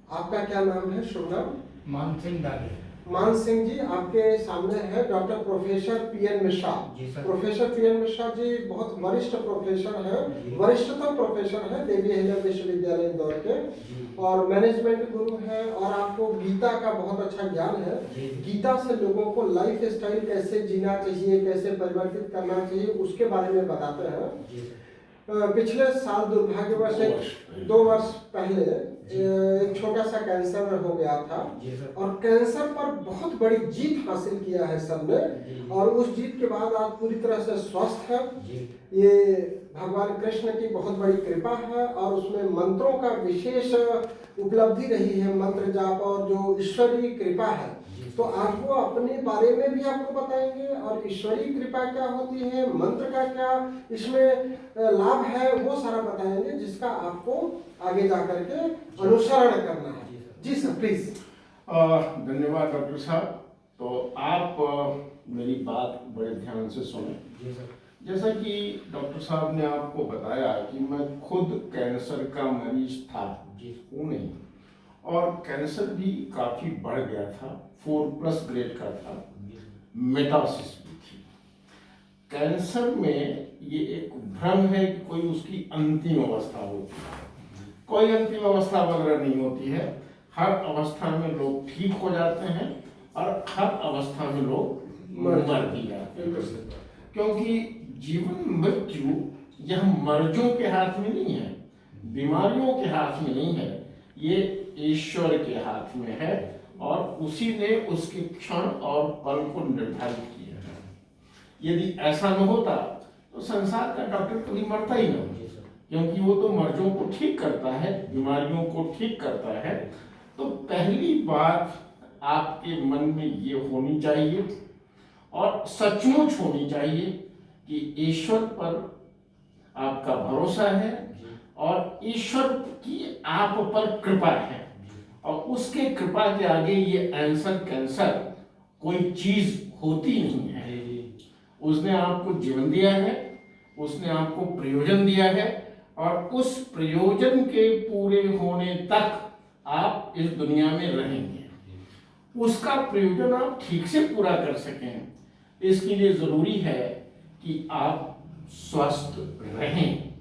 आपका क्या नाम है, शुभ नाम? मान सिंह डाले। मान सिंह जी, आपके सामने है डॉक्टर प्रोफेसर पीएन मिश्रा। जी sir. Professor PN Mishra ji बहुत वरिष्ठ प्रोफेसर हैं, वरिष्ठतम प्रोफेसर हैं देवी अहिल्या विश्वविद्यालय इंदौर के, और मैनेजमेंट गुरु हैं, और आपको गीता का बहुत अच्छा ज्ञान है। गीता से लोगों को लाइफ स्टाइल कैसे जीना चाहिए, कैसे परिवर्तित करना चाहिए, उसके बारे में बताते हैं। पिछले साल दुर्भाग्यवश 2 वर्ष पहले एक छोटा सा कैंसर हो गया था, और कैंसर पर बहुत बड़ी जीत हासिल किया है सबने, और उस जीत के बाद आप पूरी तरह से स्वस्थ हैं। ये भगवान कृष्ण की बहुत बड़ी कृपा है, और उसमें मंत्रों का विशेष उपलब्धि रही है, मंत्र जाप और जो ईश्वरीय कृपा है। तो आपको अपने बारे में भी आपको बताएंगे, और ईश्वरीय कृपा क्या होती है, मंत्र का क्या इसमें लाभ है, वो सारा बताएंगे, जिसका आपको आगे जाकर के अनुसरण करना है। जी सर, प्लीज। धन्यवाद डॉक्टर साहब। तो आप मेरी बात बड़े ध्यान से सुने। जी सर। जैसा कि डॉक्टर साहब ने आपको बताया कि मैं खुद कैंसर का मरीज था, हूँ नहीं, और कैंसर भी काफी बढ़ गया था, 4+ ग्रेड का था, मेटासिस भी थी। कैंसर में ये एक भ्रम है कि कोई उसकी अंतिम अवस्था होती है। कोई अंतिम अवस्था वगैरह नहीं होती है। हर अवस्था में लोग ठीक हो जाते हैं, और हर अवस्था में लोग मर भी जाते हैं। क्योंकि जीवन मृत्यु यह मर्जों के हाथ में नहीं है, बीमारियों के हाथ में नहीं है, ये ईश्वर के हाथ में है, और उसी ने उसके क्षण और पल को निर्धारित किया है। यदि ऐसा न होता तो संसार का डॉक्टर कभी मरता ही न, क्योंकि वो तो मर्जों को ठीक करता है, बीमारियों को ठीक करता है। तो पहली बात आपके मन में ये होनी चाहिए, और सचमुच होनी चाहिए, कि ईश्वर पर आपका भरोसा है, और ईश्वर की आप पर कृपा है, और उसके कृपा के आगे ये कैंसर कोई चीज होती नहीं है। उसने आपको जीवन दिया है, उसने आपको प्रयोजन दिया है, और उस प्रयोजन के पूरे होने तक आप इस दुनिया में रहेंगे। उसका प्रयोजन आप ठीक से पूरा कर सकें, इसके लिए जरूरी है कि आप स्वस्थ रहें।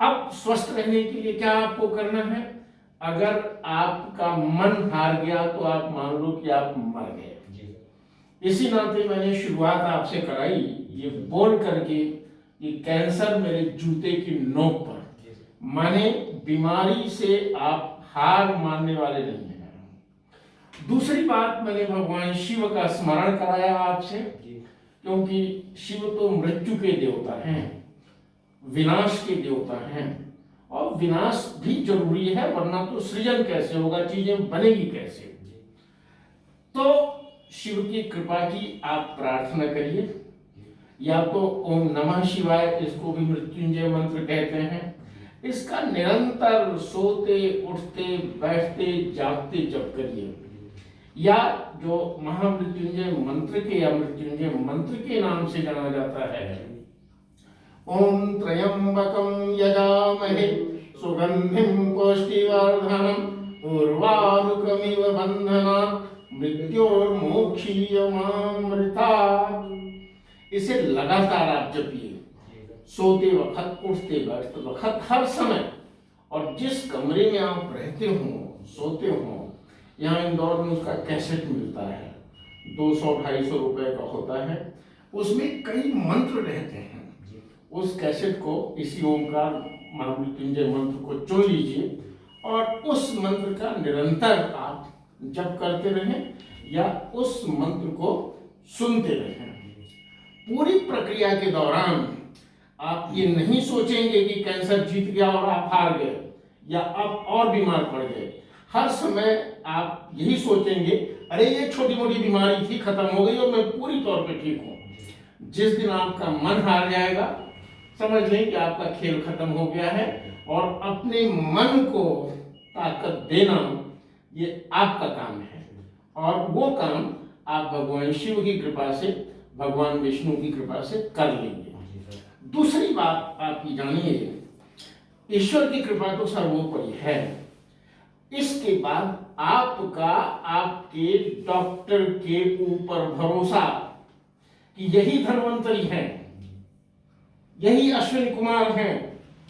अब स्वस्थ रहने के लिए क्या आपको करना है? अगर आपका मन हार गया तो आप मान लो कि आप मर गए। इसी नाते मैंने शुरुआत आपसे कराई ये बोल करके कि कैंसर मेरे जूते की नोक पर, माने बीमारी से आप हार मानने वाले नहीं हैं। दूसरी बात, मैंने भगवान शिव का स्मरण कराया आपसे, क्योंकि शिव तो मृत्यु के देवता हैं, विनाश के देवता हैं, और विनाश भी जरूरी है, वरना तो सृजन कैसे होगा, चीजें बनेगी कैसे। तो शिव की कृपा की आप प्रार्थना करिए, या तो ओम नमः शिवाय, इसको भी मृत्युंजय मंत्र कहते हैं, इसका निरंतर सोते उठते बैठते जागते जप करिए, या जो महामृत्युंजय मंत्र के या मृत्युंजय मंत्र के नाम से जाना जाता है, ओम त्र्यंबकं यजामहे सुगंधिं पुष्टिवर्धनम् उर्वारुकमिव बन्धनात् मृत्योर्मोक्षीयमामृतात्। इसे लगातार आप जपिए, सोते वक्त, उठते बैठते वक्त, हर समय। और जिस कमरे में आप रहते हो, सोते हो, यहाँ इंदौर में उसका कैसेट मिलता है, 200-250 रुपए का होता है, उसमें कई मंत्र रहते हैं। उस कैसेट को, इसी ओमकार महामृत्युंजय मंत्र को चुन लीजिए, और उस मंत्र का निरंतर आप जप करते रहें, या उस मंत्र को सुनते रहें। पूरी प्रक्रिया के दौरान आप ये नहीं सोचेंगे कि कैंसर जीत गया और आप हार गए, या आप और बीमार पड़ गए। हर समय आप यही सोचेंगे, अरे ये छोटी मोटी बीमारी थी, खत्म हो गई, और मैं पूरी तौर पे ठीक हूँ। जिस दिन आपका मन हार जाएगा, समझ लें कि आपका खेल खत्म हो गया है, और अपने मन को ताकत देना ये आपका काम है, और वो काम आप भगवान शिव की कृपा से, भगवान विष्णु की कृपा से कर लेंगे। दूसरी बात आप ये जानिए, ईश्वर की कृपा तो सर्वोपरि है। इसके बाद आपका आपके डॉक्टर के ऊपर भरोसा कि यही धन्वंतरी है, यही अश्विनी कुमार हैं,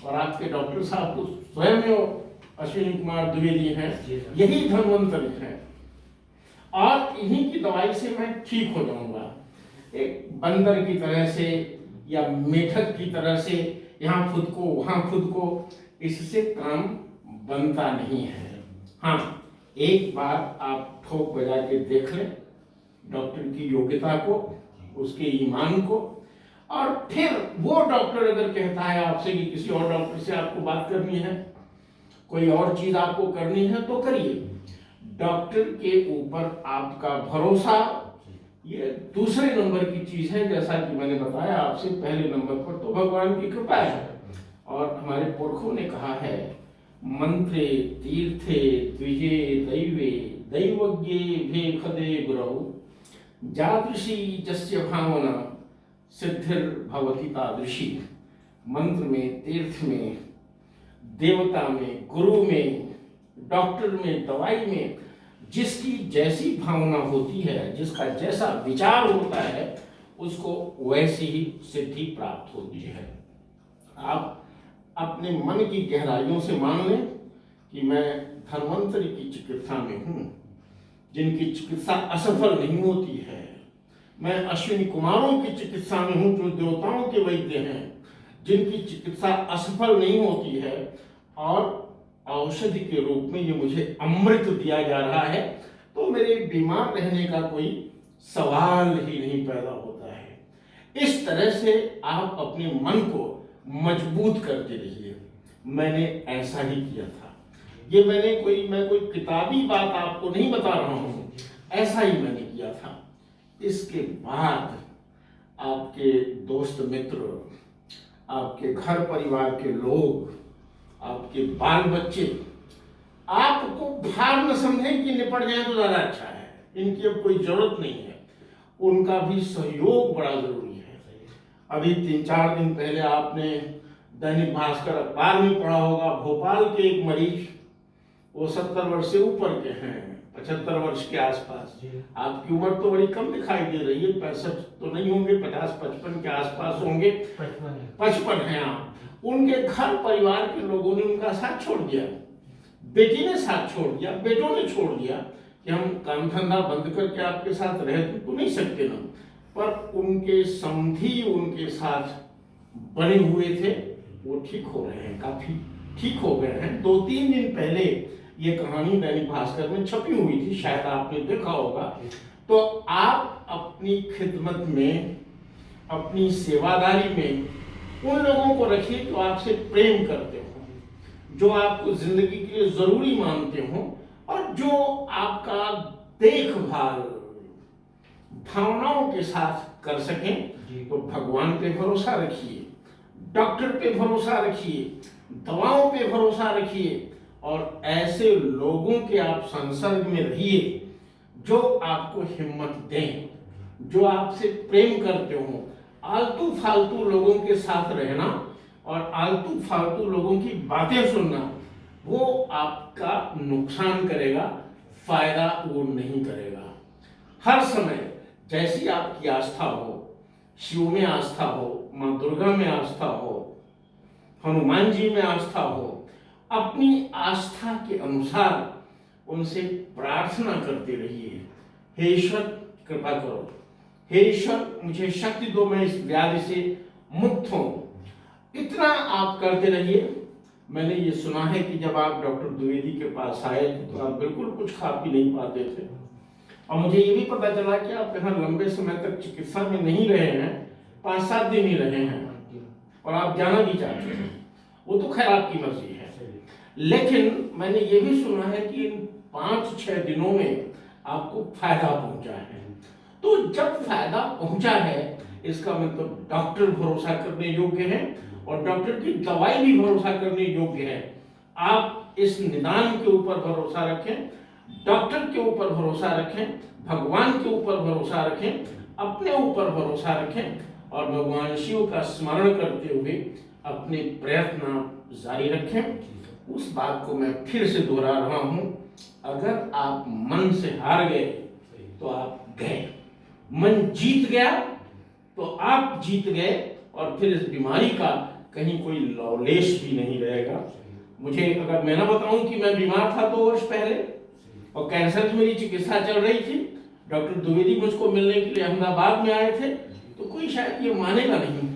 और आपके डॉक्टर साहब तो स्वयं अश्विनी कुमार द्विवेदी हैं, यही धन्वंतरी हैं, और इन्हीं की दवाई से मैं ठीक हो जाऊंगा। एक बंदर की तरह से या मेढक की तरह से यहाँ खुद को वहां खुद को, इससे काम बनता नहीं है। हाँ, एक बार आप ठोक बजा के देख लें डॉक्टर की योग्यता को, उसके ईमान को, और फिर वो डॉक्टर अगर कहता है आपसे कि किसी और डॉक्टर से आपको बात करनी है, कोई और चीज आपको करनी है, तो करिए। डॉक्टर के ऊपर आपका भरोसा ये दूसरे नंबर की चीज है। जैसा कि मैंने बताया आपसे, पहले नंबर पर तो भगवान की कृपा है। और हमारे पुरखों ने कहा है, मंत्रे तीर्थे द्विजे दैवे दैवज्ञे भेखदे गुरौ जादृशी जस्य भावना सिद्धिर भवति तादृशी। मंत्र में, तीर्थ में, देवता में, गुरु में, डॉक्टर में, दवाई में जिसकी जैसी भावना होती है, जिसका जैसा विचार होता है, उसको वैसी ही सिद्धि प्राप्त होती है। आप अपने मन की गहराइयों से मान लें कि मैं धन्वंतरी की चिकित्सा में हूँ, जिनकी चिकित्सा असफल नहीं होती है। मैं अश्विनी कुमारों की चिकित्सा में हूँ, जो देवताओं के वैद्य हैं, जिनकी चिकित्सा असफल नहीं होती है, और औषधि के रूप में ये मुझे अमृत दिया जा रहा है, तो मेरे बीमार रहने का कोई सवाल ही नहीं पैदा होता है। इस तरह से आप अपने मन को मजबूत करके रहिए। मैंने ऐसा ही किया था। ये मैं कोई किताबी बात आपको नहीं बता रहा हूँ, ऐसा ही मैंने किया था। इसके बाद आपके दोस्त मित्र, आपके घर परिवार के लोग, आपके बाल बच्चे आपको भार न समझें कि निपट जाए तो ज्यादा अच्छा है, इनकी अब कोई जरूरत नहीं है। उनका भी सहयोग बड़ा जरूरी है। अभी 3-4 दिन पहले आपने दैनिक भास्कर अखबार में पढ़ा होगा, भोपाल के एक मरीज, वो 70 वर्ष से ऊपर के हैं, 75 वर्ष के आसपास। आपकी उम्र तो बड़ी कम दिखाई दे रही है, 65 तो नहीं होंगे, 50-55 के आसपास होंगे, 55 हैं आप। उनके घर परिवार के लोगों ने उनका साथ छोड़ दिया, बेटी ने साथ छोड़ दिया, बेटों ने छोड़ दिया कि हम काम धंधा बंद करके आपके साथ रह तो नहीं सकते ना। पर उनके समधी उनके साथ बने हुए थे, वो ठीक हो रहे हैं, काफी ठीक हो गए हैं। 2-3 दिन पहले ये कहानी दैनिक भास्कर में छपी हुई थी, शायद आपने देखा होगा। तो आप अपनी खिदमत में, अपनी सेवादारी में उन लोगों को रखिए जो आपसे प्रेम करते हो, जो आपको जिंदगी के लिए जरूरी मानते हो, और जो आपका देखभाल भावनाओं के साथ कर सकें। तो भगवान पे भरोसा रखिए, डॉक्टर पे भरोसा रखिए, दवाओं पे भरोसा रखिए, और ऐसे लोगों के आप संसर्ग में रहिए जो आपको हिम्मत दें, जो आपसे प्रेम करते हो। आलतू फालतू लोगों के साथ रहना और आलतू फालतू लोगों की बातें सुनना, वो आपका नुकसान करेगा, फायदा वो नहीं करेगा। हर समय जैसी आपकी आस्था हो, शिव में आस्था हो, माँ दुर्गा में आस्था हो, हनुमान जी में आस्था हो, अपनी आस्था के अनुसार उनसे प्रार्थना करते रहिए। हे ईश्वर कृपा करो, हे ईश्वर मुझे शक्ति दो, मैं इस व्याधि से मुक्त हूं। इतना आप करते रहिए। मैंने ये सुना है कि जब आप डॉक्टर द्विवेदी के पास आए तो आप बिल्कुल कुछ खा पी नहीं पाते थे, और मुझे ये भी पता चला कि आप यहाँ लंबे समय तक चिकित्सा में नहीं रहे हैं, 5-7 दिन ही रहे हैं, और आप जाना भी चाहते हैं। वो तो खैर आपकी मर्जी है, लेकिन मैंने ये भी सुना है कि इन 5-6 दिनों में आपको फायदा पहुंचा है। तो जब फायदा पहुंचा है, इसका मतलब डॉक्टर भरोसा करने योग्य है, और डॉक्टर की दवाई भी भरोसा करने योग्य है। आप इस निदान के ऊपर भरोसा रखें, डॉक्टर के ऊपर भरोसा रखें, भगवान के ऊपर भरोसा रखें, अपने ऊपर भरोसा रखें, और भगवान शिव का स्मरण करते हुए अपने प्रयत्न जारी रखें। उस बात को मैं फिर से दोहरा रहा हूं, अगर आप मन से हार गए तो आप गए, मन जीत गया तो आप जीत गए, और फिर इस बीमारी का कहीं कोई लवलेश भी नहीं रहेगा। मुझे अगर मैं ना बताऊं कि मैं बीमार था 2 वर्ष पहले और कैंसर की मेरी चिकित्सा चल रही थी, डॉक्टर द्विवेदी मुझको मिलने के लिए अहमदाबाद में आए थे, तो कोई शायद ये मानेगा नहीं,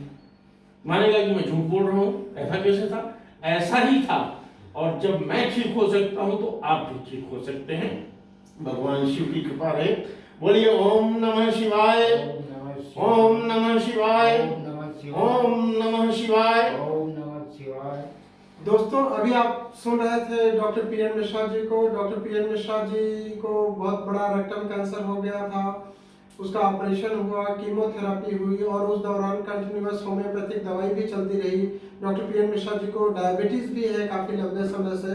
मानेगा कि मैं झूठ बोल रहा हूँ, ऐसा कैसे था? ऐसा ही था। और जब मैं ठीक हो सकता हूँ तो आप भी ठीक हो सकते हैं, भगवान शिव की कृपा रहे। बोलिए ओम नमः शिवाय, ओम नमः शिवाय, ओम नमः शिवाय, ओम नमः शिवाय। दोस्तों अभी आप सुन रहे थे डॉक्टर पीएन मिश्रा जी को। डॉक्टर पीएन मिश्रा जी को बहुत बड़ा रेक्टम कैंसर हो गया था, उसका ऑपरेशन हुआ, कीमोथेरेपी हुई और उस दौरान कंटिन्यूअस होम्योपैथिक दवाई भी चलती रही। डॉक्टर पीएन मिश्रा जी को डायबिटीज़ भी है काफ़ी लंबे समय से।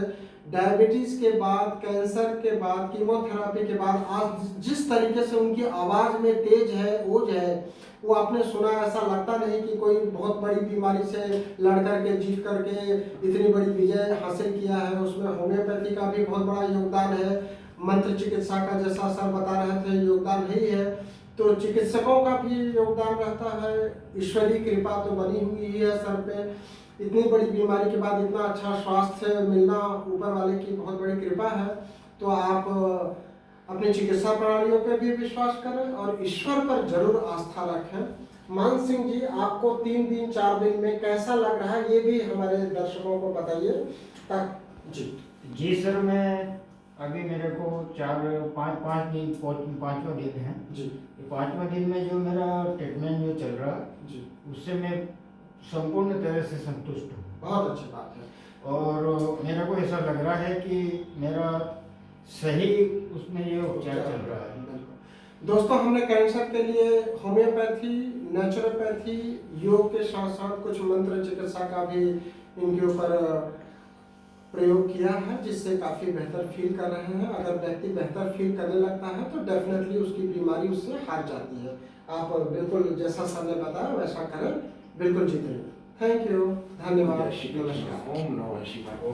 डायबिटीज़ के बाद, कैंसर के बाद, कीमोथेरेपी के बाद आज जिस तरीके से उनकी आवाज़ में तेज है, ओज है, वो आपने सुना, ऐसा लगता नहीं कि कोई बहुत बड़ी बीमारी से लड़ करके जीत करके इतनी बड़ी विजय हासिल किया है। उसमें होम्योपैथी का भी बहुत बड़ा योगदान है, मंत्र चिकित्सा का जैसा सर बता रहे थे योगदान नहीं है, तो चिकित्सकों का भी योगदान रहता है। ईश्वरीय कृपा तो बनी हुई है सर पे, इतनी बड़ी बीमारी के बाद इतना अच्छा स्वास्थ्य मिलना ऊपर वाले की बहुत बड़ी कृपा है। तो आप अपनी चिकित्सा प्रणालियों पे भी विश्वास करें और ईश्वर पर जरूर आस्था रखें। मान सिंह जी, आपको 3 दिन 4 दिन में कैसा लग रहा है, ये भी हमारे दर्शकों को बताइए। जी सर, मैं अभी मेरे को 4-5 दिन, 5वां दिन है जी। 5वां दिन में जो मेरा ट्रीटमेंट जो चल रहा जी, उससे मैं संपूर्ण तरह से संतुष्ट हूँ। बहुत अच्छी बात है। और मेरे को ऐसा लग रहा है कि मेरा सही उसमें ये उपचार चल रहा है। दोस्तों, हमने कैंसर के लिए होम्योपैथी, नेचुरोपैथी, योग के साथ साथ कुछ मंत्र चिकित्सा का भी इनके ऊपर प्रयोग किया है, जिससे काफ़ी बेहतर फील कर रहे हैं। अगर व्यक्ति बेहतर फील करने लगता है तो डेफिनेटली उसकी बीमारी उससे हार जाती है। आप बिल्कुल जैसा सर ने बताया वैसा करें, बिल्कुल जीतेंगे। थैंक यू, धन्यवाद, नमस्कार। ओम नमः शिवाय।